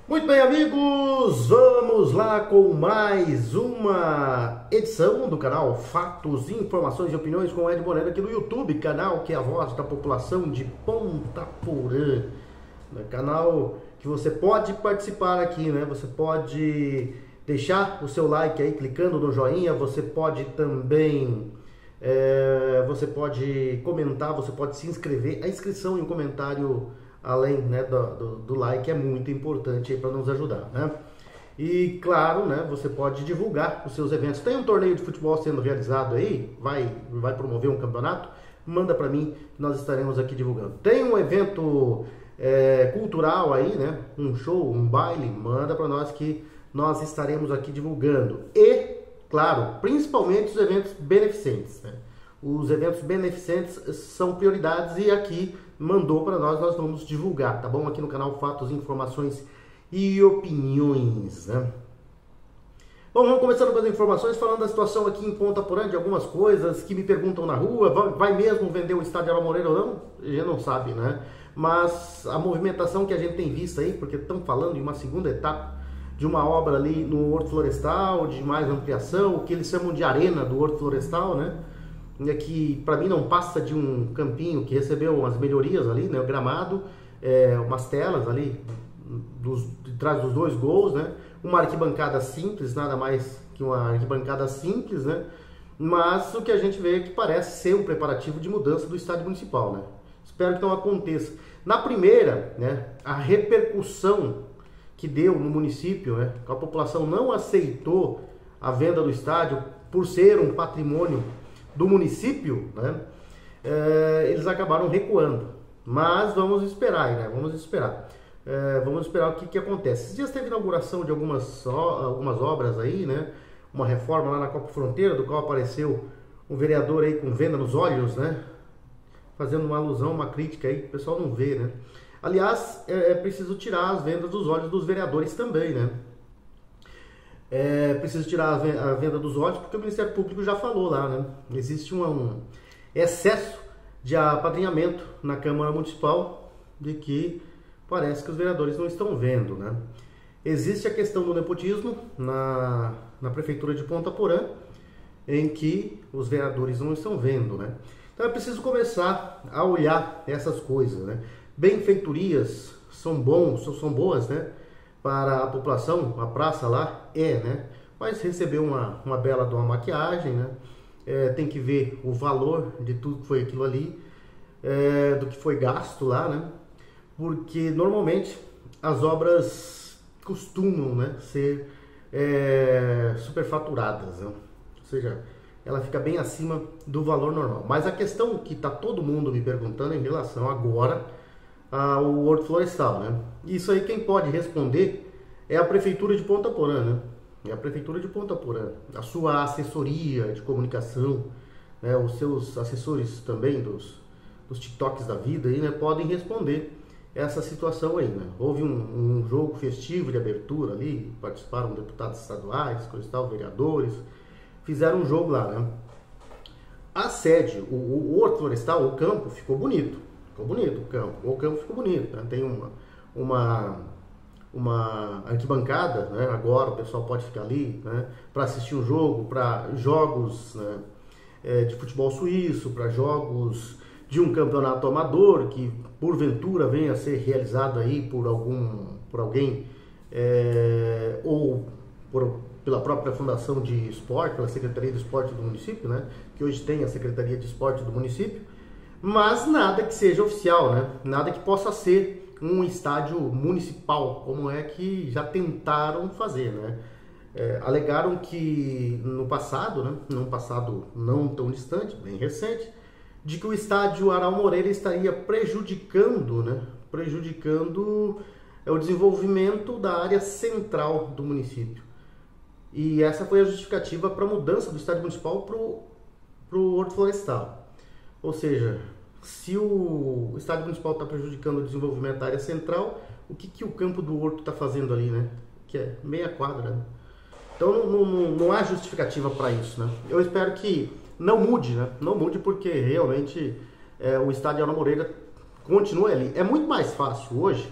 Muito bem, amigos, vamos lá com mais uma edição do canal Fatos, Informações e Opiniões com Ed Moreno aqui no YouTube, canal que é a voz da população de Ponta Porã, canal que você pode participar aqui, né? Você pode deixar o seu like aí clicando no joinha, você pode também você pode comentar, você pode se inscrever. A inscrição e o comentário, além, né, do like, é muito importante para nos ajudar, né? E claro, né, você pode divulgar os seus eventos. Tem um torneio de futebol sendo realizado aí, vai promover um campeonato, manda para mim, nós estaremos aqui divulgando. Tem um evento cultural aí, né, um show, um baile, manda para nós que nós estaremos aqui divulgando. E claro, principalmente os eventos beneficentes, né? Os eventos beneficentes são prioridades e aqui mandou para nós vamos divulgar, tá bom? Aqui no canal Fatos, Informações e Opiniões, né? Bom, vamos começando com as informações, falando da situação aqui em Ponta Porã, de algumas coisas que me perguntam na rua, vai mesmo vender o estádio Ara Moreira ou não? A gente não sabe, né? Mas a movimentação que a gente tem visto aí, porque estão falando em uma segunda etapa de uma obra ali no Horto Florestal, de mais ampliação, o que eles chamam de arena do Horto Florestal, né? Que para mim não passa de um campinho que recebeu umas melhorias ali, né? O gramado, umas telas ali de trás dos dois gols, né? Uma arquibancada simples, nada mais que uma arquibancada simples, né? Mas o que a gente vê é que parece ser um preparativo de mudança do estádio municipal, né? Espero que não aconteça. Na primeira, né? A repercussão que deu no município, né? A população não aceitou a venda do estádio por ser um patrimônio do município, né? Eles acabaram recuando. Mas vamos esperar, né? Vamos esperar. Vamos esperar o que acontece. Esses dias teve inauguração de algumas obras aí, né? Uma reforma lá na Copa Fronteira, do qual apareceu um vereador aí com venda nos olhos, né? Fazendo uma alusão, uma crítica aí, que o pessoal não vê, né? Aliás, é preciso tirar as vendas dos olhos dos vereadores também, né? É preciso tirar a venda dos olhos, porque o Ministério Público já falou lá, né? Existe um excesso de apadrinhamento na Câmara Municipal, de que parece que os vereadores não estão vendo, né? Existe a questão do nepotismo na Prefeitura de Ponta Porã, em que os vereadores não estão vendo, né? Então é preciso começar a olhar essas coisas, né? Benfeitorias são boas, né? Para a população, a praça lá né? Mas recebeu uma bela de uma maquiagem, né? Tem que ver o valor de tudo que foi aquilo ali, do que foi gasto lá, né? Porque normalmente as obras costumam, né, ser superfaturadas, né? Ou seja, ela fica bem acima do valor normal. Mas a questão que está todo mundo me perguntando em relação agora ao Horto Florestal, né? Isso aí quem pode responder é a Prefeitura de Ponta Porã, né? É a Prefeitura de Ponta Porã, a sua assessoria de comunicação, né? Os seus assessores também dos TikToks da vida aí, né? Podem responder essa situação aí, né? Houve um jogo festivo de abertura ali, participaram deputados estaduais, coisa e tal, vereadores, fizeram um jogo lá, né? A sede, o Horto Florestal, o campo ficou bonito. Ficou bonito o campo ficou bonito, né? Tem uma arquibancada, né? Agora o pessoal pode ficar ali, né? Para assistir um jogo, para jogos, né? De futebol suíço, para jogos de um campeonato amador que porventura venha a ser realizado aí por alguém ou pela própria Fundação de Esporte, pela Secretaria de Esporte do município, né? Que hoje tem a Secretaria de Esporte do município. Mas nada que seja oficial, né? Nada que possa ser um estádio municipal, como é que já tentaram fazer, né? Alegaram que no passado, né? Num passado não tão distante, bem recente, de que o estádio Ara Moreira estaria prejudicando, né? Prejudicando o desenvolvimento da área central do município. E essa foi a justificativa para a mudança do estádio municipal para o Horto Florestal. Ou seja, se o estádio municipal está prejudicando o desenvolvimento da área central, o que o campo do Horto está fazendo ali, né? Que é meia quadra, né? Então não há justificativa para isso, né? Eu espero que não mude, né? Não mude porque realmente o estádio Ara Moreira continua ali. É muito mais fácil hoje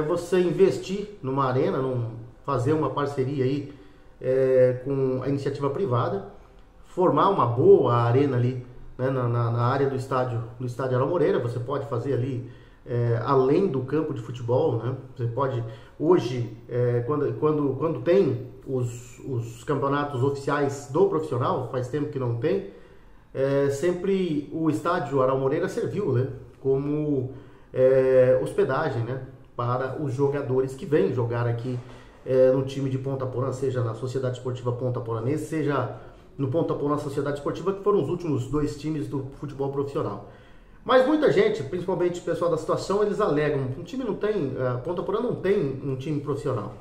você investir numa arena, fazer uma parceria aí com a iniciativa privada, formar uma boa arena ali, né, na área do estádio Aral Moreira. Você pode fazer ali além do campo de futebol, né? Você pode hoje, quando tem os campeonatos oficiais do profissional, faz tempo que não tem, sempre o estádio Aral Moreira serviu, né, como hospedagem, né, para os jogadores que vêm jogar aqui no time de Ponta Porã, seja na Sociedade Esportiva Ponta Poranense, seja no Ponta Porã Sociedade Esportiva, que foram os últimos 2 times do futebol profissional. Mas muita gente, principalmente o pessoal da situação, eles alegam, Ponta Porã não tem um time profissional.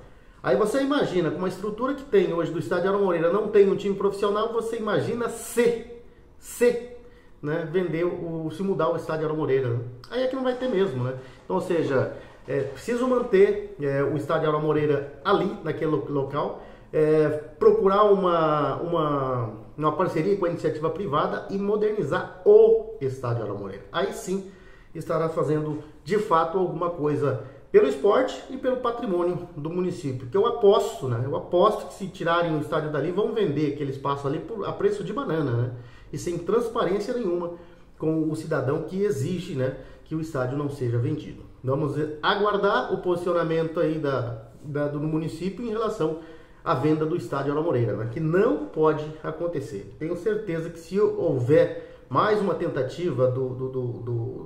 Aí você imagina, com uma estrutura que tem hoje do estádio Aral Moreira, não tem um time profissional, você imagina né, se mudar o estádio Aral Moreira, né? Aí é que não vai ter mesmo, né? Então, ou seja, preciso manter o estádio Aral Moreira ali, naquele local, procurar uma parceria com a iniciativa privada e modernizar o estádio Aral Moreira. Aí sim estará fazendo de fato alguma coisa pelo esporte e pelo patrimônio do município. Que eu aposto, né? Eu aposto que se tirarem o estádio dali, vão vender aquele espaço ali a preço de banana, né? E sem transparência nenhuma com o cidadão que exige, né, que o estádio não seja vendido. Vamos aguardar o posicionamento aí do município em relação à venda do estádio Aral Moreira, né, que não pode acontecer. Tenho certeza que se houver mais uma tentativa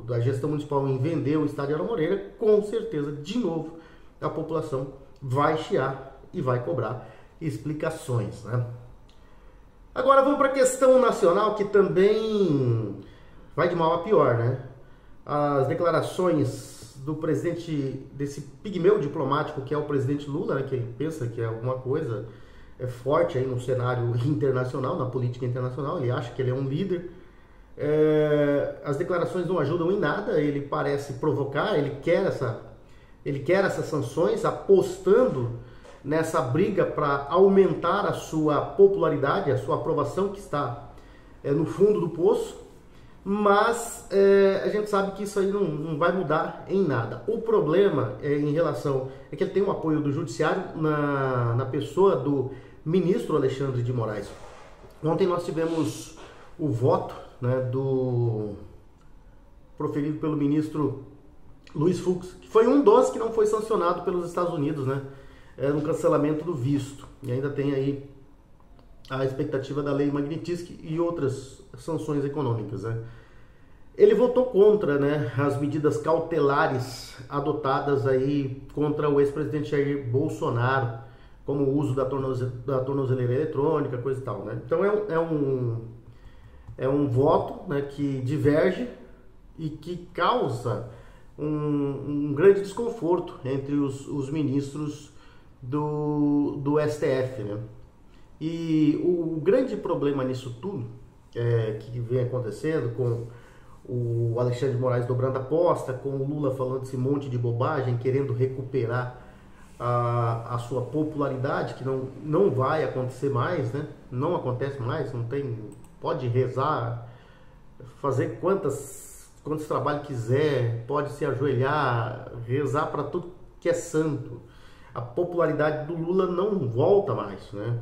da gestão municipal em vender o estádio Aral Moreira, com certeza, de novo, a população vai chiar e vai cobrar explicações, né? Agora vamos para a questão nacional, que também vai de mal a pior, né? As declarações do presidente, desse pigmeu diplomático que é o presidente Lula, né, que ele pensa que é alguma coisa forte aí no cenário internacional, na política internacional, ele acha que ele é um líder. As declarações não ajudam em nada, ele parece provocar, ele quer essas sanções, apostando nessa briga para aumentar a sua popularidade, a sua aprovação, que está no fundo do poço, mas a gente sabe que isso aí não vai mudar em nada. O problema em relação é que ele tem o apoio do judiciário na pessoa do ministro Alexandre de Moraes. Ontem nós tivemos o voto, né, proferido pelo ministro Luiz Fux, que foi um dos que não foi sancionado pelos Estados Unidos, né, no cancelamento do visto. E ainda tem aí a expectativa da lei Magnitsky e outras sanções econômicas, né. Ele votou contra, né, as medidas cautelares adotadas aí contra o ex-presidente Jair Bolsonaro, como o uso da tornozeleira eletrônica, coisa e tal, né. Então é um voto, né, que diverge e que causa um grande desconforto entre os ministros do STF, né? E o grande problema nisso tudo que vem acontecendo, com o Alexandre de Moraes dobrando a aposta, com o Lula falando esse monte de bobagem, querendo recuperar a sua popularidade, que não vai acontecer mais, né? Não acontece mais, não tem... Pode rezar, fazer quantos trabalhos quiser, pode se ajoelhar, rezar para tudo que é santo. A popularidade do Lula não volta mais, né?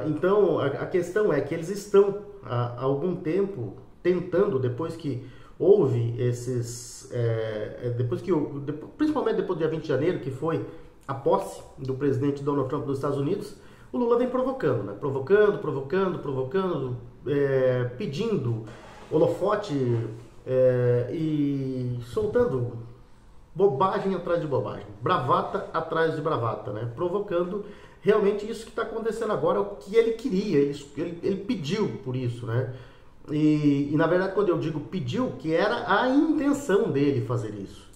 Então a questão é que eles estão há algum tempo tentando, depois que houve principalmente depois do dia 20 de janeiro, que foi a posse do presidente Donald Trump dos Estados Unidos, o Lula vem provocando, né? Provocando, pedindo holofote e soltando bobagem atrás de bobagem, bravata atrás de bravata, né? Provocando realmente isso que está acontecendo agora, o que ele queria, ele pediu por isso, né? E na verdade, quando eu digo pediu, que era a intenção dele fazer isso.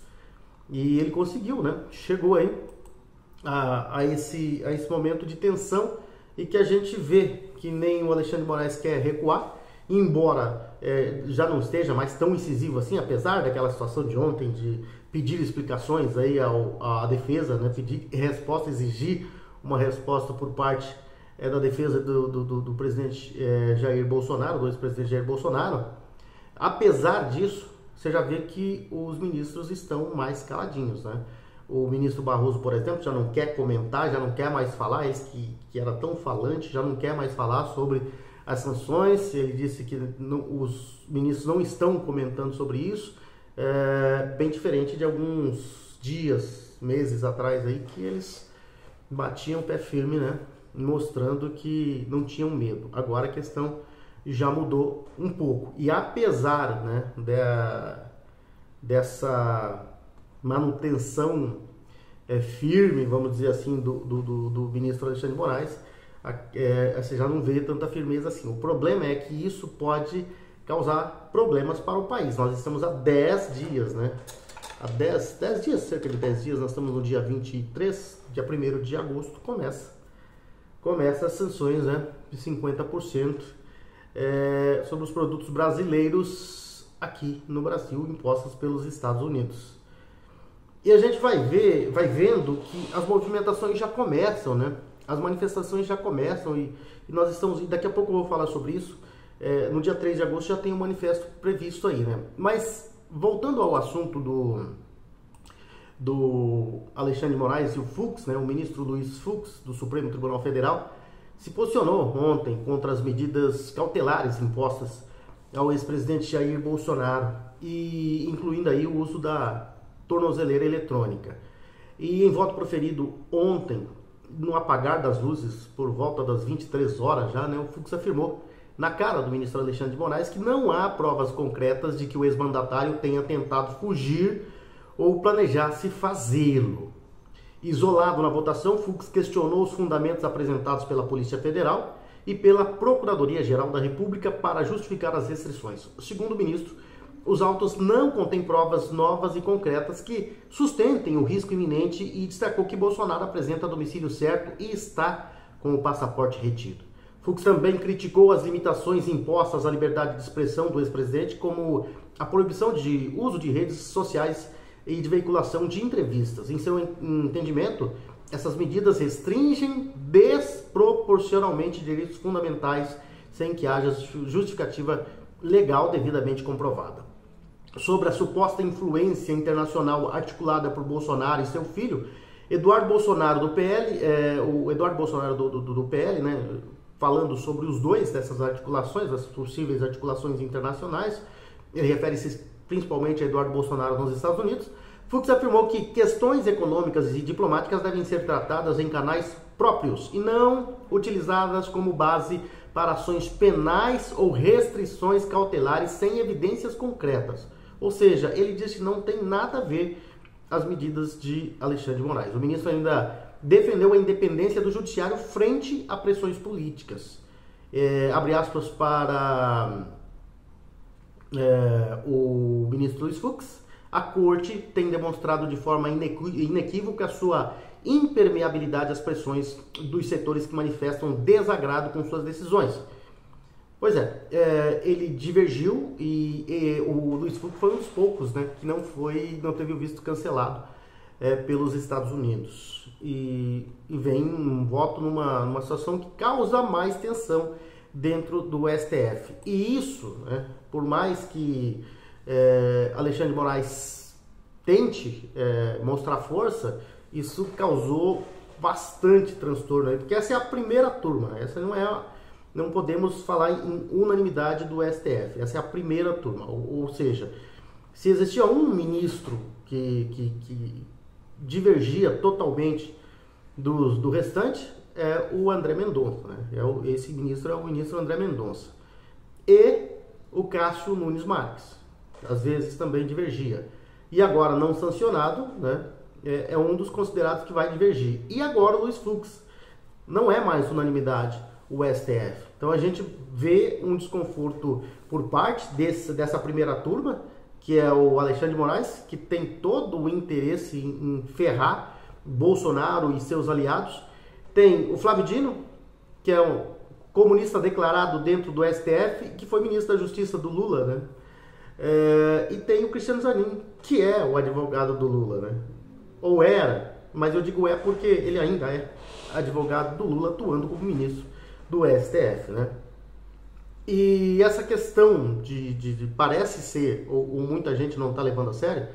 E ele conseguiu, né? Chegou aí a esse momento de tensão, e que a gente vê que nem o Alexandre de Moraes quer recuar, embora já não esteja mais tão incisivo assim, apesar daquela situação de ontem de pedir explicações aí à defesa, né? Pedir resposta, exigir uma resposta por parte da defesa do presidente Jair Bolsonaro, do ex-presidente Jair Bolsonaro. Apesar disso, você já vê que os ministros estão mais caladinhos, né? O ministro Barroso, por exemplo, já não quer comentar, já não quer mais falar, esse que era tão falante, já não quer mais falar sobre as sanções. Ele disse que os ministros não estão comentando sobre isso, bem diferente de alguns dias, meses atrás aí, que eles batiam o pé firme, né? Mostrando que não tinham medo. Agora a questão já mudou um pouco. E apesar, né, dessa manutenção firme, vamos dizer assim, do ministro Alexandre de Moraes, você já não vê tanta firmeza assim. O problema é que isso pode causar problemas para o país. Nós estamos há 10 dias, né? Há 10 dias, cerca de 10 dias, nós estamos no dia 23, dia 1º de agosto, começa as sanções, né, de 50% sobre os produtos brasileiros aqui no Brasil, impostas pelos Estados Unidos. E a gente vai vendo que as movimentações já começam, né? As manifestações já começam e nós estamos, daqui a pouco eu vou falar sobre isso, no dia 3 de agosto já tem um manifesto previsto aí, né? Mas, voltando ao assunto do Alexandre de Moraes e o Fux, né? O ministro Luiz Fux, do Supremo Tribunal Federal, se posicionou ontem contra as medidas cautelares impostas ao ex-presidente Jair Bolsonaro, e incluindo aí o uso da tornozeleira eletrônica. E em voto proferido ontem, no apagar das luzes, por volta das 23 horas já, né, o Fux afirmou na cara do ministro Alexandre de Moraes que não há provas concretas de que o ex-mandatário tenha tentado fugir ou planejasse fazê-lo. Isolado na votação, Fux questionou os fundamentos apresentados pela Polícia Federal e pela Procuradoria-Geral da República para justificar as restrições. Segundo o ministro, os autos não contêm provas novas e concretas que sustentem o risco iminente e destacou que Bolsonaro apresenta domicílio certo e está com o passaporte retido. Fux também criticou as limitações impostas à liberdade de expressão do ex-presidente, como a proibição de uso de redes sociais e de veiculação de entrevistas. Em seu entendimento, essas medidas restringem desproporcionalmente direitos fundamentais sem que haja justificativa legal devidamente comprovada. Sobre a suposta influência internacional articulada por Bolsonaro e seu filho, Eduardo Bolsonaro do PL, o Eduardo Bolsonaro do PL, né, falando sobre os dois dessas articulações, as possíveis articulações internacionais, ele refere-se principalmente a Eduardo Bolsonaro nos Estados Unidos. Fux afirmou que questões econômicas e diplomáticas devem ser tratadas em canais próprios e não utilizadas como base para ações penais ou restrições cautelares sem evidências concretas. Ou seja, ele diz que não tem nada a ver as medidas de Alexandre de Moraes. O ministro ainda defendeu a independência do judiciário frente a pressões políticas. Abre aspas para o ministro Luiz Fux: a corte tem demonstrado de forma inequívoca a sua impermeabilidade às pressões dos setores que manifestam desagrado com suas decisões. Pois ele divergiu e o Luiz Fux foi um dos poucos, né, que não teve o visto cancelado pelos Estados Unidos. E vem um voto numa situação que causa mais tensão dentro do STF. E isso, né, por mais que Alexandre de Moraes tente mostrar força, isso causou bastante transtorno aí, porque essa é a primeira turma, né? Essa não podemos falar em unanimidade do STF, essa é a primeira turma, ou seja, se existia um ministro que divergia totalmente do restante, é o André Mendonça, né? Esse ministro é o ministro André Mendonça, e o Cássio Nunes Marques, às vezes também divergia, e agora não sancionado, né? É um dos considerados que vai divergir. E agora o Luiz Fux, não é mais unanimidade o STF. Então a gente vê um desconforto por parte dessa primeira turma, que é o Alexandre de Moraes, que tem todo o interesse em ferrar Bolsonaro e seus aliados. Tem o Flávio Dino, que é um comunista declarado dentro do STF, que foi ministro da Justiça do Lula, né? E tem o Cristiano Zanin, que é o advogado do Lula, né? Ou era, mas eu digo porque ele ainda é advogado do Lula, atuando como ministro do STF, né? E essa questão parece ser, ou muita gente não está levando a sério,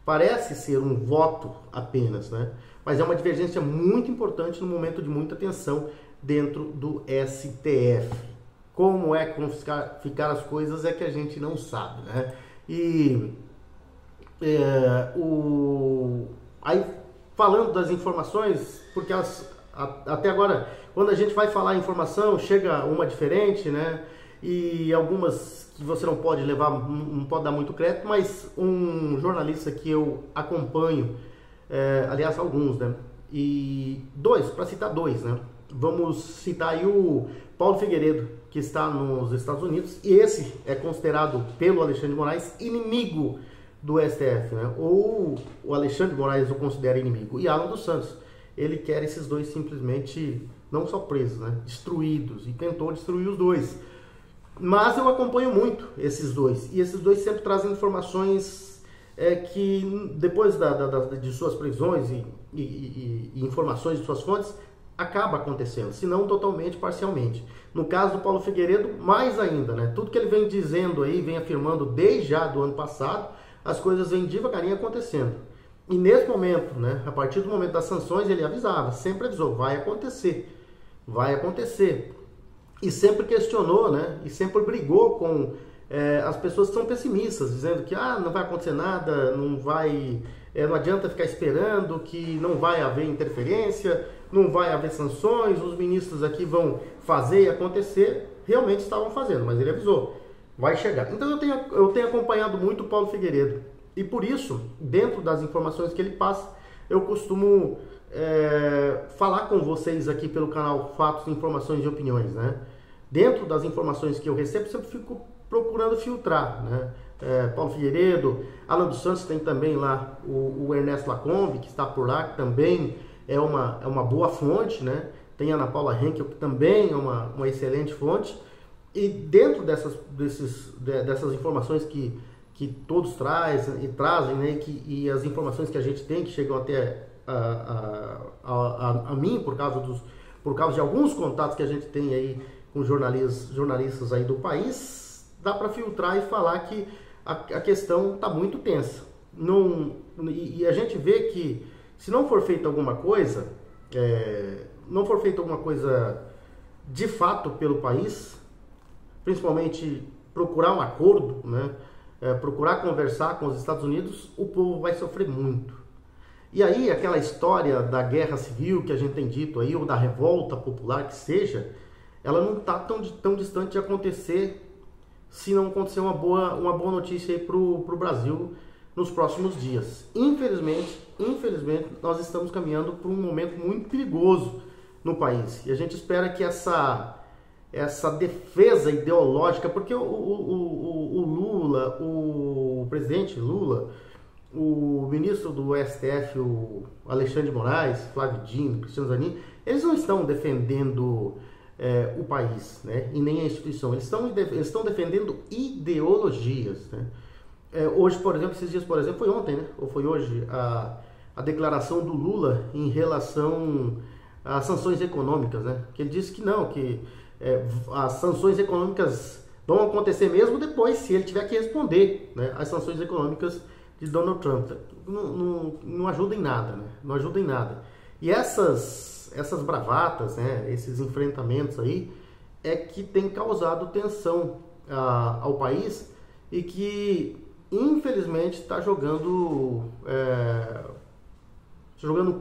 parece ser um voto apenas, né? Mas é uma divergência muito importante no momento de muita tensão dentro do STF. Como é que vão ficar as coisas é que a gente não sabe, né? E aí falando das informações, porque até agora, quando a gente vai falar informação, chega uma diferente, né? E algumas que você não pode levar, não pode dar muito crédito, mas um jornalista que eu acompanho, aliás, alguns, né? E para citar dois, né? Vamos citar aí o Paulo Figueiredo, que está nos Estados Unidos, e esse é considerado pelo Alexandre de Moraes inimigo do STF, né? Ou o Alexandre de Moraes o considera inimigo, e Alan dos Santos, ele quer esses dois simplesmente, não só presos, né? Destruídos, e tentou destruir os dois. Mas eu acompanho muito esses dois, e esses dois sempre trazem informações que depois de suas prisões e informações de suas fontes, acaba acontecendo, se não totalmente, parcialmente. No caso do Paulo Figueiredo, mais ainda, né? Tudo que ele vem dizendo aí, vem afirmando desde já do ano passado, as coisas vêm devagarinho acontecendo. E nesse momento, né? A partir do momento das sanções, ele avisava, sempre avisou, vai acontecer, vai acontecer. E sempre questionou, né? E sempre brigou com as pessoas que são pessimistas, dizendo que não vai acontecer nada, não adianta ficar esperando, que não vai haver interferência, não vai haver sanções, os ministros aqui vão fazer e acontecer. Realmente estavam fazendo, mas ele avisou, vai chegar. Então eu tenho acompanhado muito o Paulo Figueiredo, e por isso, dentro das informações que ele passa, eu costumo falar com vocês aqui pelo canal Fatos, Informações e Opiniões, né? Dentro das informações que eu recebo, sempre fico procurando filtrar, né? Paulo Figueiredo, Alan dos Santos, tem também lá o Ernesto Lacombe, que está por lá, que também é uma boa fonte, né? Tem a Ana Paula Henkel, que também é uma excelente fonte. E dentro dessas informações que todos trazem, né? E as informações que a gente tem, que chegam até a mim, por causa de alguns contatos que a gente tem aí com jornalistas aí do país, dá para filtrar e falar que a questão está muito tensa. E a gente vê que se não for feita alguma coisa, de fato pelo país, principalmente procurar um acordo, né? Procurar conversar com os Estados Unidos, o povo vai sofrer muito. E aí aquela história da guerra civil que a gente tem dito aí, ou da revolta popular que seja, ela não está tão distante de acontecer, se não acontecer uma boa notícia aí para o Brasil nos próximos dias. Infelizmente, nós estamos caminhando por um momento muito perigoso no país. E a gente espera que essa defesa ideológica, porque o Lula, o presidente Lula, o ministro do STF, o Alexandre de Moraes, Flávio Dino, Cristiano Zanin, eles não estão defendendo o país, né? E nem a instituição. Eles estão defendendo ideologias, né? Hoje, por exemplo, esses dias, por exemplo, foi ontem, né? Ou foi hoje, a declaração do Lula em relação às sanções econômicas, né? Que ele disse que não, que as sanções econômicas vão acontecer mesmo depois, se ele tiver que responder, né, às sanções econômicas de Donald Trump. Não ajuda em nada, né? Não ajuda em nada. E essas bravatas, né, esses enfrentamentos aí, é que tem causado tensão ao país e que, infelizmente, está jogando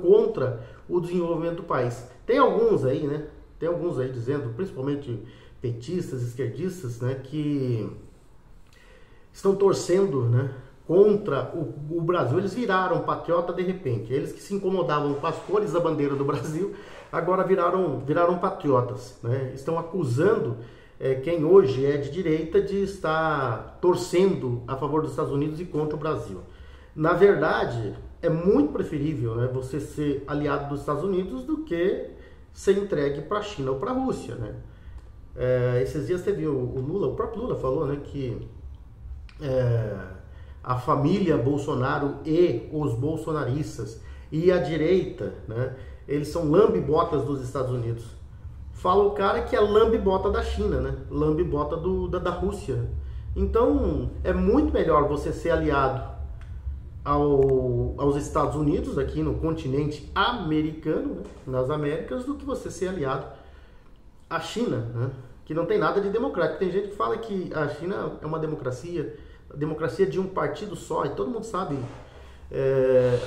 contra o desenvolvimento do país. Tem alguns aí, né? Tem alguns aí dizendo, principalmente petistas, esquerdistas, né, que estão torcendo, né, contra o Brasil. Eles viraram patriota de repente. Eles que se incomodavam com as cores da bandeira do Brasil, agora viraram patriotas, né? Estão acusando quem hoje é de direita de estar torcendo a favor dos Estados Unidos e contra o Brasil. Na verdade, é muito preferível, né, você ser aliado dos Estados Unidos do que ser entregue para a China ou para a Rússia, né? Esses dias teve o próprio Lula falou, né, que a família Bolsonaro e os bolsonaristas e a direita, né, eles são lambe-botas dos Estados Unidos. fala o cara que é lambe-bota da China, né? Lambe-bota da Rússia. Então, é muito melhor você ser aliado aos Estados Unidos, aqui no continente americano, né? Nas Américas, do que você ser aliado à China, né? Que não tem nada de democrático. Tem gente que fala que a China é uma democracia, a democracia de um partido só, e todo mundo sabe,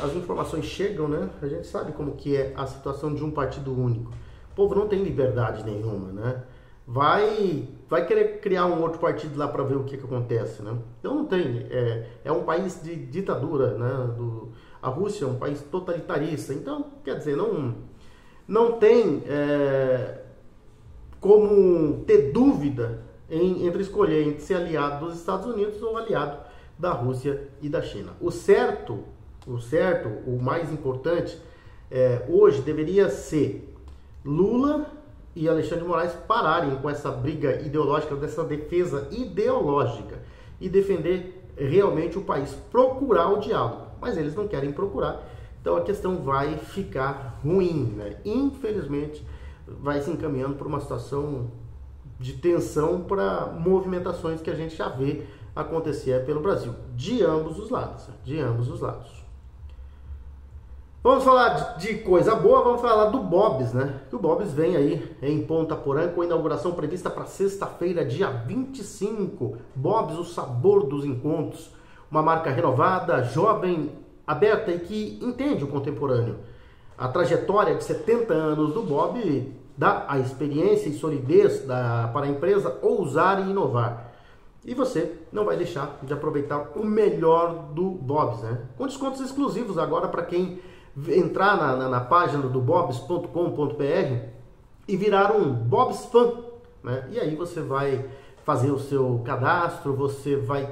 as informações chegam, né? A gente sabe como que é a situação de um partido único. O povo não tem liberdade nenhuma, né? Vai querer criar um outro partido lá para ver o que acontece, né? Então não tem, é um país de ditadura, né? A Rússia é um país totalitarista, então, quer dizer, não tem como ter dúvida entre escolher entre ser aliado dos Estados Unidos ou aliado da Rússia e da China. O certo, o mais importante, hoje deveria ser Lula e Alexandre de Moraes pararem com essa briga ideológica, dessa defesa ideológica e defender realmente o país, procurar o diálogo. Mas eles não querem procurar, então a questão vai ficar ruim, né? Infelizmente, vai se encaminhando para uma situação de tensão para movimentações que a gente já vê acontecer pelo Brasil, de ambos os lados, Vamos falar de coisa boa, vamos falar do Bob's, né? Que o Bob's vem aí em Ponta Porã com a inauguração prevista para sexta-feira, dia 25. Bob's, o sabor dos encontros. Uma marca renovada, jovem, aberta e que entende o contemporâneo. A trajetória de 70 anos do Bob dá a experiência e solidez para a empresa ousar e inovar. E você não vai deixar de aproveitar o melhor do Bob's, né? Com descontos exclusivos agora para quem entrar na página do bobs.com.br e virar um Bob's Fan, né? E aí você vai fazer o seu cadastro, você vai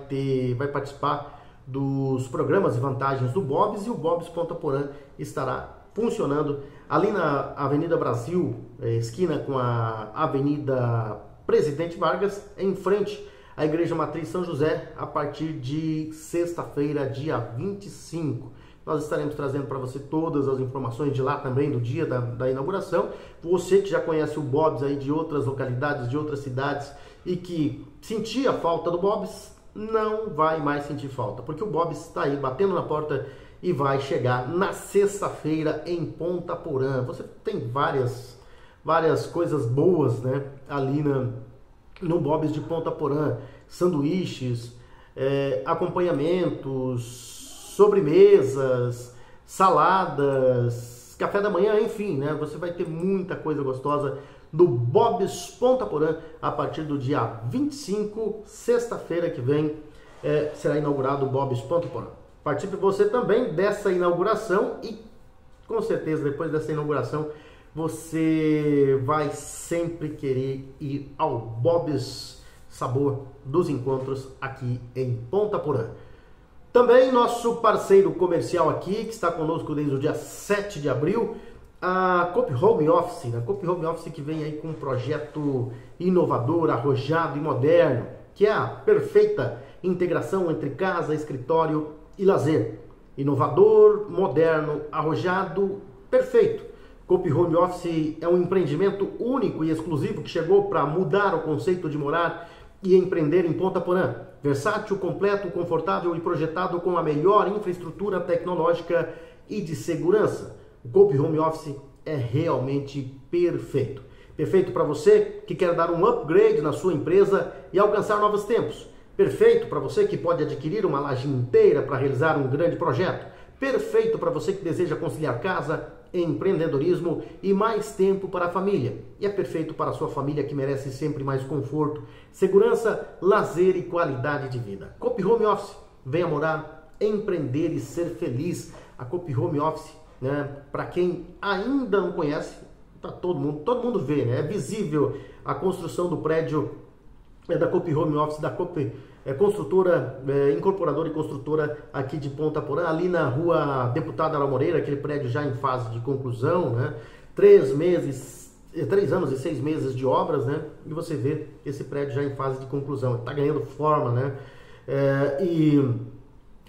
participar dos programas e vantagens do Bob's, e o Bob's Ponta Porã estará funcionando ali na Avenida Brasil, esquina com a Avenida Presidente Vargas, em frente à Igreja Matriz São José, a partir de sexta-feira, dia 25. Nós estaremos trazendo para você todas as informações de lá também, do dia da inauguração. Você que já conhece o Bob's aí de outras localidades, de outras cidades, e que sentia falta do Bob's, não vai mais sentir falta, porque o Bob's está aí batendo na porta e vai chegar na sexta-feira em Ponta Porã. Você tem várias coisas boas, né, ali no Bob's de Ponta Porã. Sanduíches, acompanhamentos, sobremesas, saladas, café da manhã, enfim, né? Você vai ter muita coisa gostosa do Bob's Ponta Porã a partir do dia 25, sexta-feira que vem, será inaugurado o Bob's Ponta Porã. Participe você também dessa inauguração e, com certeza, depois dessa inauguração, você vai sempre querer ir ao Bob's Sabor dos Encontros aqui em Ponta Porã. Também nosso parceiro comercial aqui, que está conosco desde o dia 7 de abril, a Coop Home Office. A Coop Home Office que vem aí com um projeto inovador, arrojado e moderno, que é a perfeita integração entre casa, escritório e lazer. Inovador, moderno, arrojado, perfeito. Coop Home Office é um empreendimento único e exclusivo que chegou para mudar o conceito de morar e empreender em Ponta Porã. Versátil, completo, confortável e projetado com a melhor infraestrutura tecnológica e de segurança. O Coop Home Office é realmente perfeito. Perfeito para você que quer dar um upgrade na sua empresa e alcançar novos tempos. Perfeito para você que pode adquirir uma laje inteira para realizar um grande projeto. Perfeito para você que deseja conciliar casa, empreendedorismo e mais tempo para a família. E é perfeito para a sua família que merece sempre mais conforto, segurança, lazer e qualidade de vida. Coop Home Office, venha morar, empreender e ser feliz. A Coop Home Office, né, para quem ainda não conhece, tá todo mundo vê, né? É visível a construção do prédio da Coop Home Office, da Coop construtora, incorporadora e construtora aqui de Ponta Porã, ali na rua Deputada Ara Moreira, aquele prédio já em fase de conclusão, né? 3 anos e 6 meses de obras, né? E você vê esse prédio já em fase de conclusão, está ganhando forma, né? E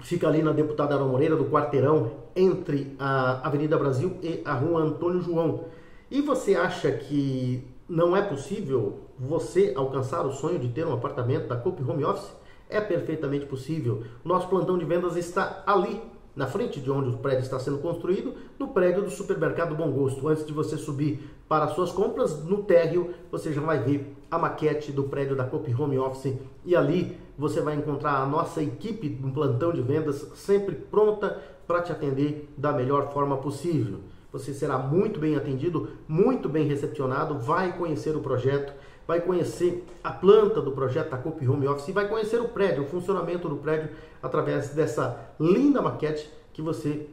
fica ali na Deputada Ara Moreira, do quarteirão, entre a Avenida Brasil e a rua Antônio João. E você acha que não é possível você alcançar o sonho de ter um apartamento da Coop Home Office? É perfeitamente possível. O nosso plantão de vendas está ali, na frente de onde o prédio está sendo construído, no prédio do supermercado Bom Gosto. Antes de você subir para as suas compras, no térreo você já vai ver a maquete do prédio da Coop Home Office e ali você vai encontrar a nossa equipe do plantão de vendas sempre pronta para te atender da melhor forma possível. Você será muito bem atendido, muito bem recepcionado, vai conhecer o projeto, vai conhecer a planta do projeto da Coop Home Office e vai conhecer o prédio, o funcionamento do prédio através dessa linda maquete que você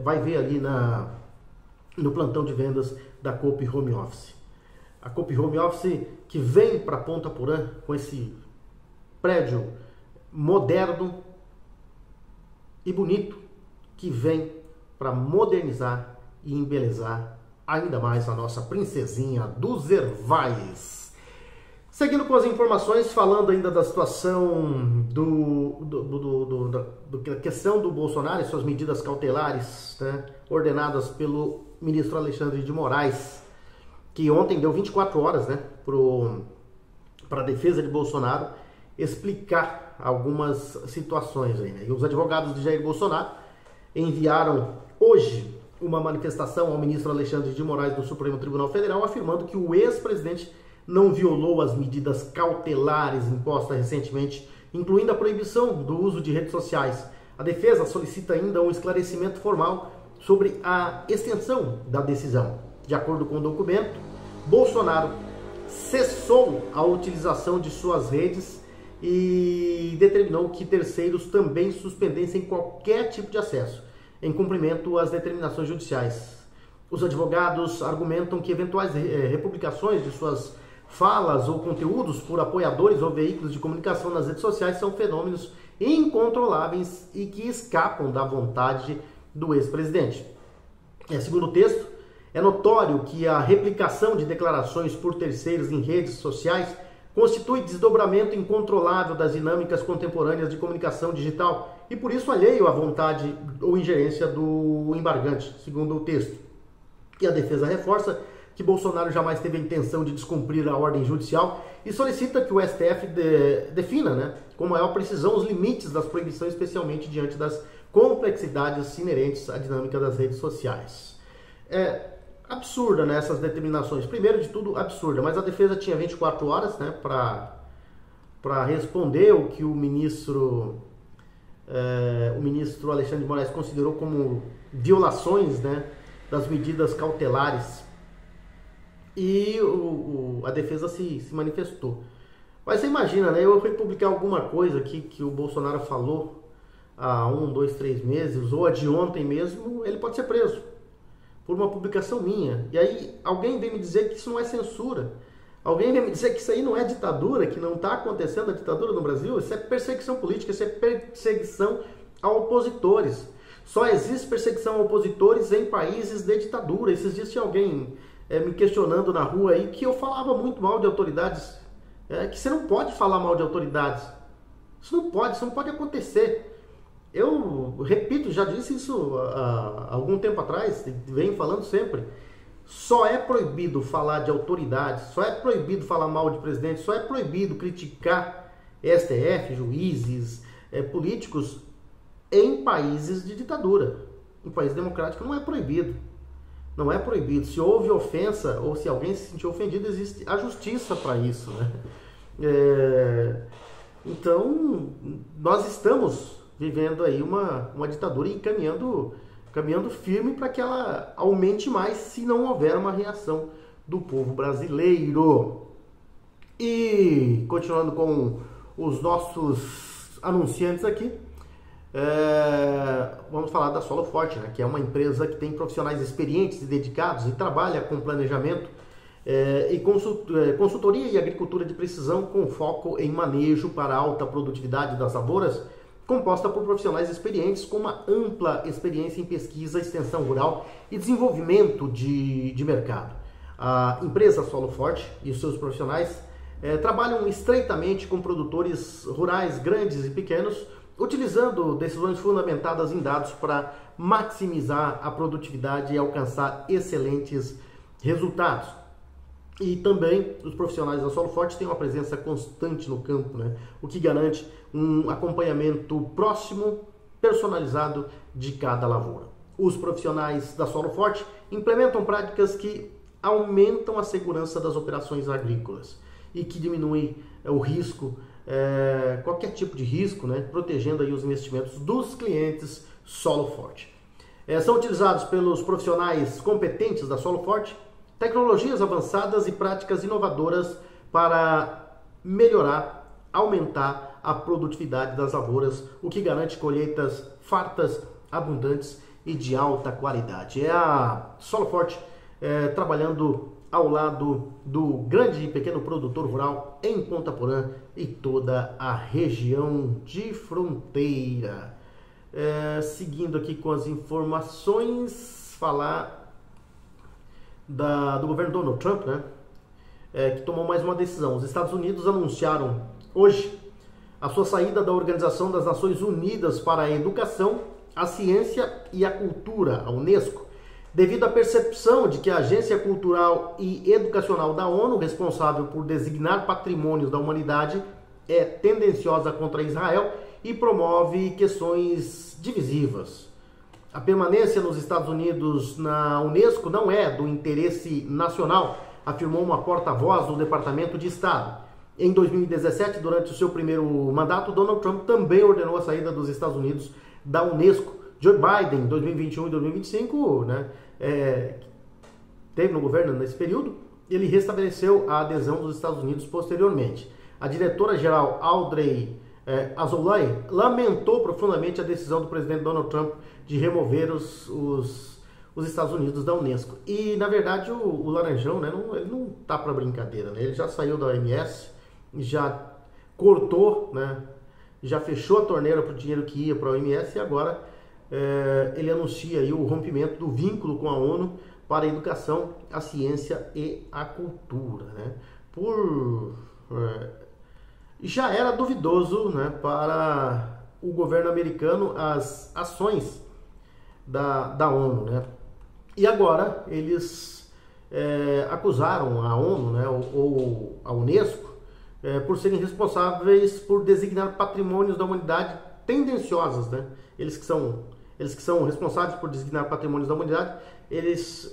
vai ver ali no plantão de vendas da Coop Home Office. A Coop Home Office que vem para Ponta Porã com esse prédio moderno e bonito que vem para modernizar e embelezar ainda mais a nossa princesinha dos Ervais. Seguindo com as informações, falando ainda da situação da questão do Bolsonaro e suas medidas cautelares, né, ordenadas pelo ministro Alexandre de Moraes, que ontem deu 24 horas, né, para a defesa de Bolsonaro explicar algumas situações aí, né? E os advogados de Jair Bolsonaro enviaram hoje uma manifestação ao ministro Alexandre de Moraes do Supremo Tribunal Federal, afirmando que o ex-presidente não violou as medidas cautelares impostas recentemente, incluindo a proibição do uso de redes sociais. A defesa solicita ainda um esclarecimento formal sobre a extensão da decisão. De acordo com o documento, Bolsonaro cessou a utilização de suas redes e determinou que terceiros também suspendessem qualquer tipo de acesso, em cumprimento às determinações judiciais. Os advogados argumentam que eventuais republicações de suas falas ou conteúdos por apoiadores ou veículos de comunicação nas redes sociais são fenômenos incontroláveis e que escapam da vontade do ex-presidente. Segundo o texto, é notório que a replicação de declarações por terceiros em redes sociais constitui desdobramento incontrolável das dinâmicas contemporâneas de comunicação digital e por isso alheio à vontade ou ingerência do embargante, segundo o texto. E a defesa reforça que Bolsonaro jamais teve a intenção de descumprir a ordem judicial e solicita que o STF defina, né, com maior precisão os limites das proibições, especialmente diante das complexidades inerentes à dinâmica das redes sociais. É absurda, né, essas determinações. Primeiro de tudo, absurda, mas a defesa tinha 24 horas, né, para responder o que o ministro Alexandre de Moraes considerou como violações, né, das medidas cautelares. E a defesa se manifestou. Mas você imagina, né, eu republicar alguma coisa aqui que o Bolsonaro falou há 1, 2, 3 meses, ou a de ontem mesmo, ele pode ser preso por uma publicação minha. E aí alguém vem me dizer que isso não é censura. Alguém vem me dizer que isso aí não é ditadura, que não está acontecendo a ditadura no Brasil. Isso é perseguição política, isso é perseguição a opositores. Só existe perseguição a opositores em países de ditadura. Esses dias tinha alguém me questionando na rua aí que eu falava muito mal de autoridades. Que você não pode falar mal de autoridades. Isso não pode acontecer. Eu repito, já disse isso há algum tempo atrás, venho falando sempre. Só é proibido falar de autoridades, só é proibido falar mal de presidente, só é proibido criticar STF, juízes, políticos em países de ditadura. Em país democrático não é proibido. Não é proibido. Se houve ofensa ou se alguém se sentiu ofendido, existe a justiça para isso, né? Então, nós estamos vivendo aí uma ditadura e caminhando firme para que ela aumente mais se não houver uma reação do povo brasileiro. E continuando com os nossos anunciantes aqui, vamos falar da Solo Forte, né, que é uma empresa que tem profissionais experientes e dedicados e trabalha com planejamento e consultoria e agricultura de precisão com foco em manejo para alta produtividade das lavouras, composta por profissionais experientes com uma ampla experiência em pesquisa, extensão rural e desenvolvimento de mercado. A empresa Solo Forte e os seus profissionais trabalham estreitamente com produtores rurais grandes e pequenos, utilizando decisões fundamentadas em dados para maximizar a produtividade e alcançar excelentes resultados. E também os profissionais da Solo Forte têm uma presença constante no campo, né? O que garante um acompanhamento próximo, personalizado de cada lavoura. Os profissionais da Solo Forte implementam práticas que aumentam a segurança das operações agrícolas e que diminuem o risco, qualquer tipo de risco, né? Protegendo aí os investimentos dos clientes Solo Forte. São utilizados pelos profissionais competentes da Solo Forte tecnologias avançadas e práticas inovadoras para melhorar, aumentar a produtividade das lavouras, o que garante colheitas fartas, abundantes e de alta qualidade. É a Solo Forte trabalhando ao lado do grande e pequeno produtor rural em Ponta Porã e toda a região de fronteira. Seguindo aqui com as informações, falar do governo Donald Trump, né, que tomou mais uma decisão. Os Estados Unidos anunciaram hoje a sua saída da Organização das Nações Unidas para a Educação, a Ciência e a Cultura, a Unesco, devido à percepção de que a Agência Cultural e Educacional da ONU, responsável por designar patrimônios da humanidade, é tendenciosa contra Israel e promove questões divisivas. A permanência nos Estados Unidos na Unesco não é do interesse nacional, afirmou uma porta-voz do Departamento de Estado. Em 2017, durante o seu primeiro mandato, Donald Trump também ordenou a saída dos Estados Unidos da Unesco. Joe Biden, em 2021 e 2025, né, teve no governo nesse período, ele restabeleceu a adesão dos Estados Unidos posteriormente. A diretora-geral Audrey Azoulay lamentou profundamente a decisão do presidente Donald Trump de remover os Estados Unidos da Unesco. E, na verdade, o Laranjão, né, ele não tá para brincadeira, né? Ele já saiu da OMS, já cortou, né, já fechou a torneira para o dinheiro que ia para a OMS e agora ele anuncia aí o rompimento do vínculo com a ONU para a educação, a ciência e a cultura, né? Já era duvidoso, né, para o governo americano as ações da ONU, né? E agora eles acusaram a ONU, né, ou a Unesco por serem responsáveis por designar patrimônios da humanidade tendenciosas, né? Eles que são responsáveis por designar patrimônios da humanidade, eles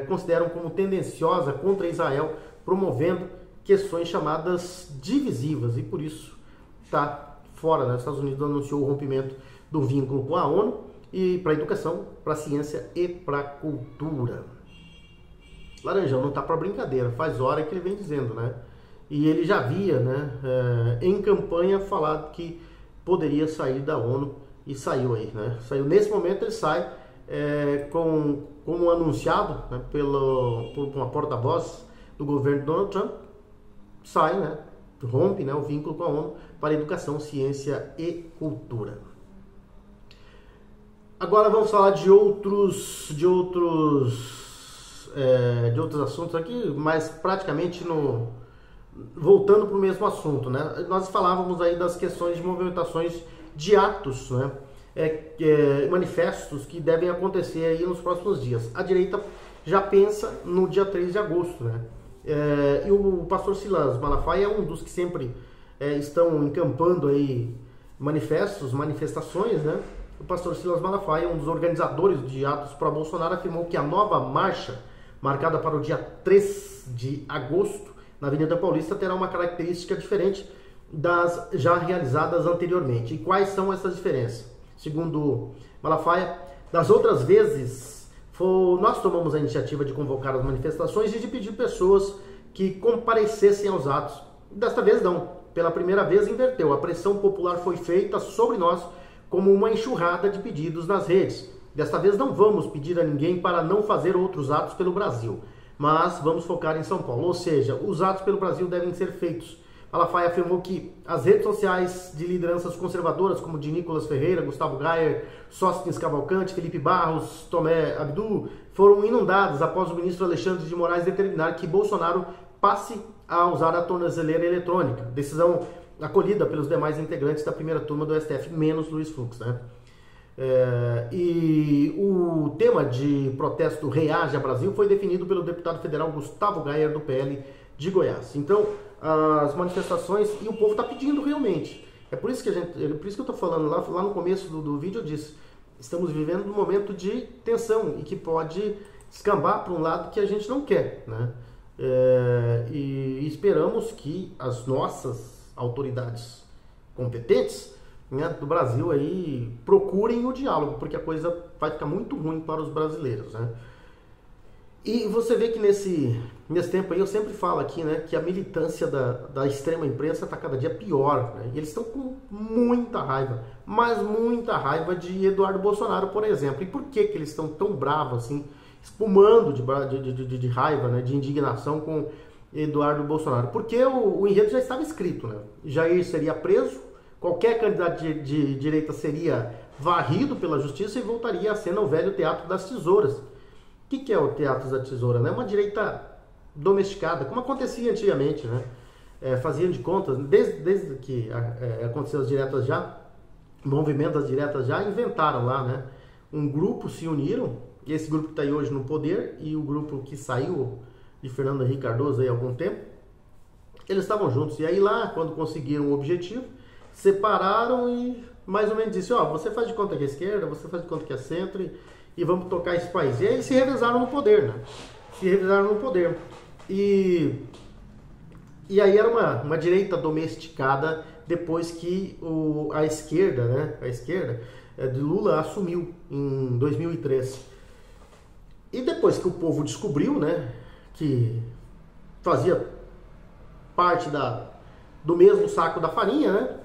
consideram como tendenciosa contra Israel, promovendo questões chamadas divisivas, e por isso está fora, né? Os Estados Unidos anunciou o rompimento do vínculo com a ONU e para a educação, para a ciência e para a cultura. Laranjão não está para brincadeira, faz hora que ele vem dizendo, né? E ele já havia, né, em campanha falado que poderia sair da ONU e saiu aí, né? Saiu nesse momento, ele sai como anunciado, né, por uma porta-voz do governo Donald Trump, sai, né, rompe, né, o vínculo com a ONU para educação, ciência e cultura. Agora vamos falar de outros assuntos aqui, mas praticamente voltando para o mesmo assunto, né? Nós falávamos aí das questões de movimentações de atos, né, manifestos que devem acontecer aí nos próximos dias. A direita já pensa no dia 3 de agosto, né? E o pastor Silas Malafaia é um dos que sempre estão encampando aí manifestações, né? O pastor Silas Malafaia, um dos organizadores de atos pró-Bolsonaro, afirmou que a nova marcha, marcada para o dia 3 de agosto, na Avenida Paulista, terá uma característica diferente das já realizadas anteriormente. E quais são essas diferenças? Segundo Malafaia, das outras vezes, nós tomamos a iniciativa de convocar as manifestações e de pedir pessoas que comparecessem aos atos. Desta vez não. Pela primeira vez inverteu. A pressão popular foi feita sobre nós como uma enxurrada de pedidos nas redes. Desta vez não vamos pedir a ninguém para não fazer outros atos pelo Brasil, mas vamos focar em São Paulo. Ou seja, os atos pelo Brasil devem ser feitos. Malafaia afirmou que as redes sociais de lideranças conservadoras, como de Nicolas Ferreira, Gustavo Gayer, Sóstenes Cavalcante, Felipe Barros, Tomé Abdu, foram inundadas após o ministro Alexandre de Moraes determinar que Bolsonaro passe a usar a tornozeleira eletrônica. Decisão acolhida pelos demais integrantes da primeira turma do STF, menos Luiz Fux, né? E o o tema de protesto Reaja Brasil foi definido pelo deputado federal Gustavo Gayer, do PL de Goiás. Então, as manifestações, e o povo está pedindo realmente. É por isso que eu estou falando, lá no começo do vídeo eu disse, estamos vivendo um momento de tensão e que pode escambar para um lado que a gente não quer, né? E esperamos que as nossas autoridades competentes, né, do Brasil aí procurem o diálogo, porque a coisa vai ficar muito ruim para os brasileiros, né? E você vê que nesse tempo aí, eu sempre falo aqui, né, que a militância da extrema imprensa está cada dia pior, né? E eles estão com muita raiva, mas muita raiva de Eduardo Bolsonaro, por exemplo. E por que eles estão tão bravos assim, espumando de raiva, né, de indignação com Eduardo Bolsonaro? Porque o enredo já estava escrito, né? Jair seria preso, qualquer candidato de direita seria varrido pela justiça e voltaria a ser no velho Teatro das Tesouras. O que é o Teatro da Tesoura? Né? Uma direita domesticada, como acontecia antigamente, né? Faziam de contas, desde que aconteceu as diretas já, o movimento das diretas já, inventaram lá, né? Um grupo, se uniram, e esse grupo que está aí hoje no poder, e o grupo que saiu de Fernando Henrique Cardoso aí há algum tempo, eles estavam juntos. E aí lá, quando conseguiram o objetivo, separaram e mais ou menos disse, ó, você faz de conta que é esquerda, você faz de conta que é centro, e vamos tocar esse país. E aí se revezaram no poder, né? Se revezaram no poder. E aí era uma direita domesticada depois que a esquerda, né? A esquerda de Lula assumiu em 2003. E depois que o povo descobriu, né, que fazia parte do mesmo saco da farinha, né?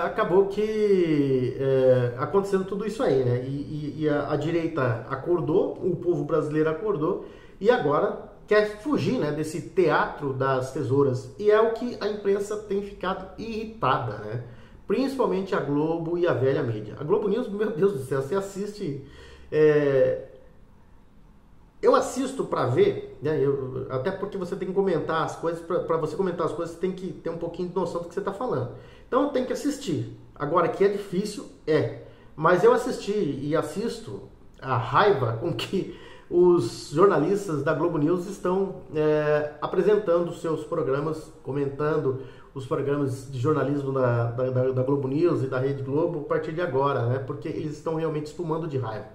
Acabou que acontecendo tudo isso aí, né? E a direita acordou, o povo brasileiro acordou e agora quer fugir, né, desse teatro das tesouras. E é o que a imprensa tem ficado irritada, né? Principalmente a Globo e a velha mídia. A Globo News, meu Deus do céu, você assiste... Eu assisto para ver, né? Até porque você tem que comentar as coisas, para você comentar as coisas, você tem que ter um pouquinho de noção do que você está falando. Então tem que assistir. Agora, que é difícil, mas eu assisti e assisto a raiva com que os jornalistas da Globo News estão apresentando seus programas, comentando os programas de jornalismo da Globo News e da Rede Globo a partir de agora, né? Porque eles estão realmente espumando de raiva.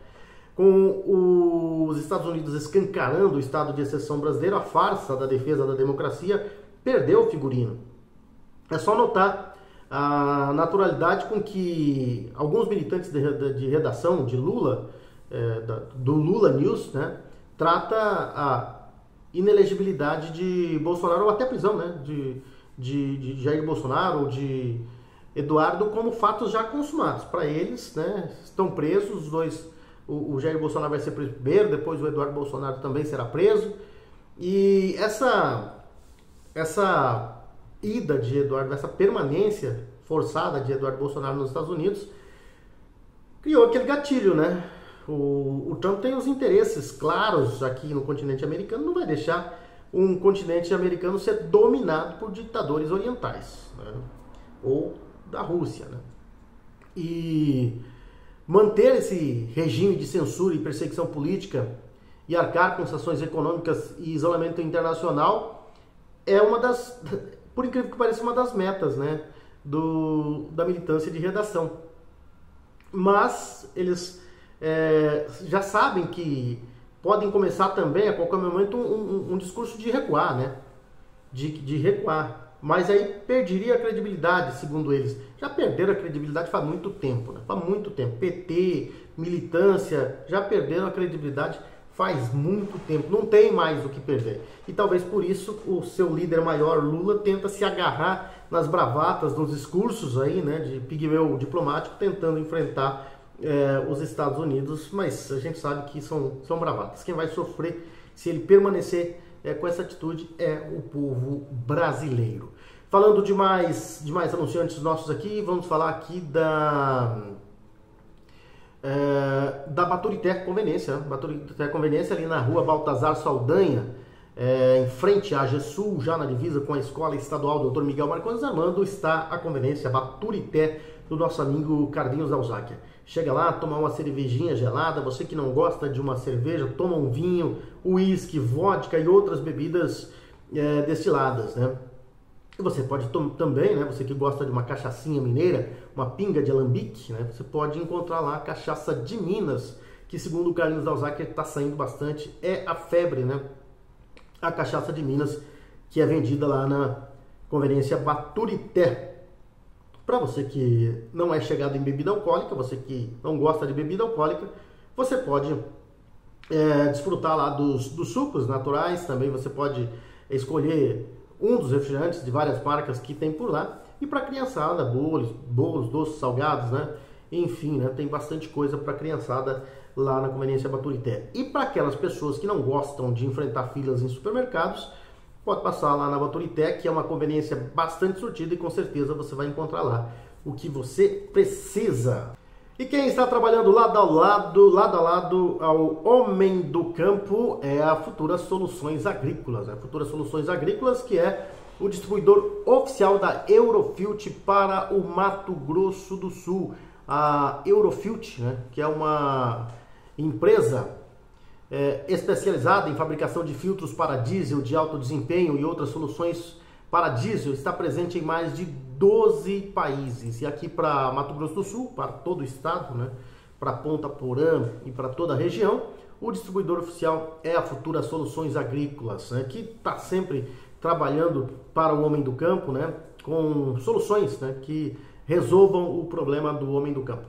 Com os Estados Unidos escancarando o estado de exceção brasileiro, a farsa da defesa da democracia perdeu o figurino. É só notar a naturalidade com que alguns militantes de redação de Lula, do Lula News, né, trata a inelegibilidade de Bolsonaro, ou até prisão, né, de Jair Bolsonaro ou de Eduardo como fatos já consumados. Para eles, né, estão presos os dois. O Jair Bolsonaro vai ser preso primeiro, depois o Eduardo Bolsonaro também será preso. E essa ida de Eduardo, essa permanência forçada de Eduardo Bolsonaro nos Estados Unidos, criou aquele gatilho, né? O Trump tem os interesses claros aqui no continente americano, não vai deixar um continente americano ser dominado por ditadores orientais, né? Ou da Rússia, né? E manter esse regime de censura e perseguição política e arcar com sanções econômicas e isolamento internacional é uma das, por incrível que pareça, uma das metas, né, da militância de redação. Mas eles já sabem que podem começar também a qualquer momento um discurso de recuar, né, de recuar. Mas aí perderia a credibilidade, segundo eles. Já perderam a credibilidade faz muito tempo, né? Faz muito tempo. PT, militância, já perderam a credibilidade faz muito tempo. Não tem mais o que perder. E talvez por isso o seu líder maior, Lula, tenta se agarrar nas bravatas, nos discursos aí, né, de pigmeu diplomático, tentando enfrentar os Estados Unidos. Mas a gente sabe que são bravatas. Quem vai sofrer se ele permanecer com essa atitude é o povo brasileiro. Falando de mais anunciantes nossos aqui, vamos falar aqui da Baturité Conveniência. Baturité Conveniência ali na rua Baltazar Saldanha, em frente à GESUL, já na divisa com a Escola Estadual Dr. Miguel Marcondes Armando, está a conveniência Baturité do nosso amigo Carlinhos Alzáquia. Chega lá, toma uma cervejinha gelada, você que não gosta de uma cerveja, toma um vinho, uísque, vodka e outras bebidas destiladas, né? E você pode também, né, você que gosta de uma cachaçinha mineira, uma pinga de alambique, né, você pode encontrar lá a cachaça de Minas, que segundo o Carlinhos Alzáquia está saindo bastante, é a febre, né? A cachaça de Minas, que é vendida lá na Conveniência Baturité. Para você que não é chegado em bebida alcoólica, você que não gosta de bebida alcoólica, você pode desfrutar lá dos sucos naturais, também você pode escolher um dos refrigerantes de várias marcas que tem por lá. E para criançada, bolos, doces, salgados, né? Enfim, né? Tem bastante coisa para criançada lá na Conveniência Baturité. E para aquelas pessoas que não gostam de enfrentar filas em supermercados, pode passar lá na Baturité, que é uma conveniência bastante surtida e com certeza você vai encontrar lá o que você precisa. E quem está trabalhando lado a lado ao homem do campo é a Futura Soluções Agrícolas. A Futura Soluções Agrícolas, que é o distribuidor oficial da Eurofilt para o Mato Grosso do Sul. A Eurofilt, né, que é uma empresa especializada em fabricação de filtros para diesel de alto desempenho e outras soluções para diesel, está presente em mais de 12 países. E aqui para Mato Grosso do Sul, para todo o estado, né, para Ponta Porã e para toda a região, o distribuidor oficial é a Futura Soluções Agrícolas, né, que está sempre trabalhando para o homem do campo, né, com soluções, né, que resolvam o problema do homem do campo.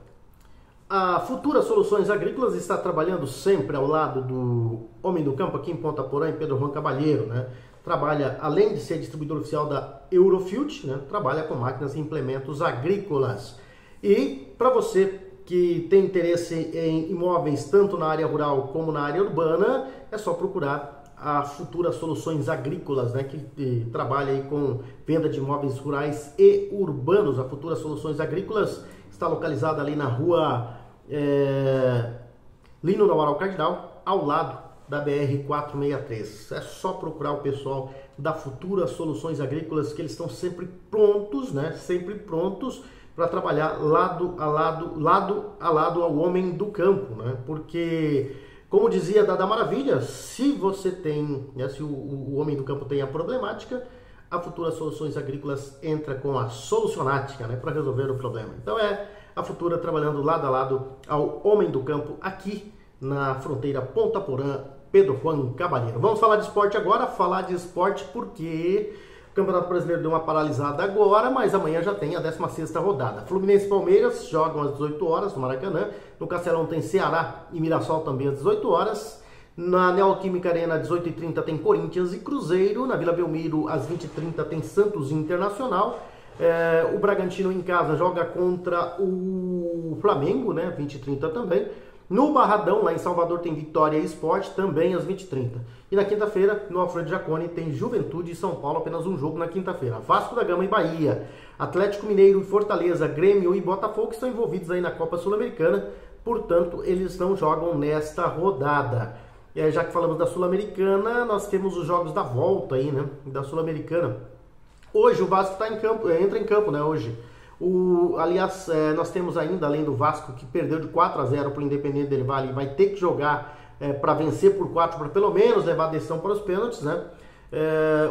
A Futura Soluções Agrícolas está trabalhando sempre ao lado do homem do campo aqui em Ponta Porã, em Pedro Juan Cavalheiro, né? Trabalha, além de ser distribuidor oficial da Eurofilt, né? Trabalha com máquinas e implementos agrícolas. E para você que tem interesse em imóveis tanto na área rural como na área urbana, é só procurar a Futura Soluções Agrícolas, né? Que trabalha aí com venda de imóveis rurais e urbanos. A Futura Soluções Agrícolas está localizada ali na rua Lino Amaral Cardinal, ao lado da BR-463. É só procurar o pessoal da Futura Soluções Agrícolas, que eles estão sempre prontos, né? Sempre prontos para trabalhar lado a lado ao homem do campo, né? Porque, como dizia Dada Maravilha, se você tem, né, se o homem do campo tem a problemática, a Futura Soluções Agrícolas entra com a solucionática, né, para resolver o problema. Então é a Futura trabalhando lado a lado ao homem do campo aqui na fronteira Ponta Porã, Pedro Juan Cavalheiro. Vamos falar de esporte agora, falar de esporte porque o Campeonato Brasileiro deu uma paralisada agora, mas amanhã já tem a 16ª rodada. Fluminense e Palmeiras jogam às 18 horas no Maracanã, no Castelão tem Ceará e Mirassol também às 18 horas. Na Neoquímica Arena, às 18h30, tem Corinthians e Cruzeiro. Na Vila Belmiro, às 20h30, tem Santos e Internacional. O Bragantino em casa joga contra o Flamengo, né? 20h30 também. No Barradão, lá em Salvador, tem Vitória e Sport, também às 20h30. E na quinta-feira, no Alfredo Jaconi, tem Juventude e São Paulo, apenas um jogo na quinta-feira. Vasco da Gama e Bahia, Atlético Mineiro e Fortaleza, Grêmio e Botafogo estão envolvidos aí na Copa Sul-Americana. Portanto, eles não jogam nesta rodada. Já que falamos da Sul-Americana, nós temos os jogos da volta aí, né, da Sul-Americana. Hoje o Vasco tá em campo, entra em campo, né, hoje. Aliás, nós temos ainda, além do Vasco, que perdeu de 4-0 para o Independente del Valle, vai ter que jogar para vencer por 4, para pelo menos levar a decisão para os pênaltis, né.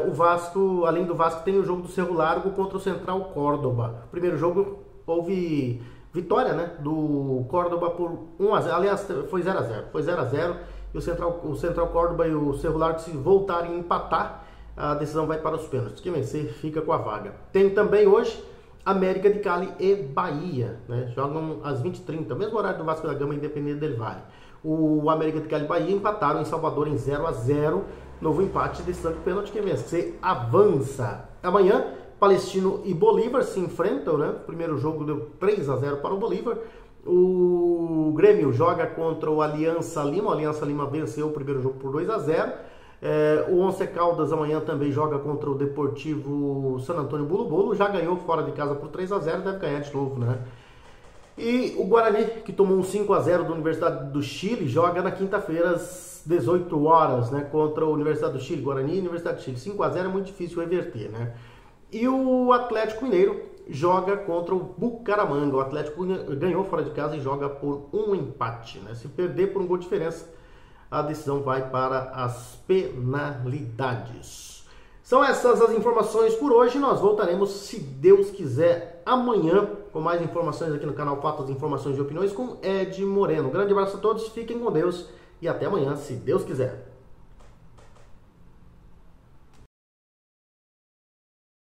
O Vasco, além do Vasco, tem o jogo do Cerro Largo contra o Central Córdoba. Primeiro jogo houve vitória, né, do Córdoba por 1-0, aliás, foi 0-0, foi 0-0. E o Central Córdoba e o Cerro Largo, se voltarem a empatar, a decisão vai para os pênaltis. Quem vencer fica com a vaga. Tem também hoje América de Cali e Bahia, né? Jogam às 20h30, mesmo horário do Vasco da Gama, Independente del Valle. O América de Cali e Bahia empataram em Salvador em 0-0. Novo empate, decisão de pênalti. Quem vencer avança. Amanhã, Palestino e Bolívar se enfrentam, né? O primeiro jogo deu 3-0 para o Bolívar. O Grêmio joga contra o Aliança Lima. O Aliança Lima venceu o primeiro jogo por 2-0. O Once Caldas amanhã também joga contra o Deportivo San Antônio Bulu. Já ganhou fora de casa por 3-0, deve ganhar de novo, né? E o Guarani, que tomou um 5-0 da Universidade do Chile, joga na quinta-feira às 18 horas, né, contra a Universidade do Chile. Guarani e Universidade do Chile. 5-0 é muito difícil reverter, né? E o Atlético Mineiro joga contra o Bucaramanga. O Atlético ganhou fora de casa e joga por um empate, né? Se perder por um gol de diferença, a decisão vai para as penalidades. São essas as informações por hoje. Nós voltaremos, se Deus quiser, amanhã com mais informações aqui no canal Fatos, Informações e Opiniões com Ed Moreno. Um grande abraço a todos, fiquem com Deus e até amanhã, se Deus quiser.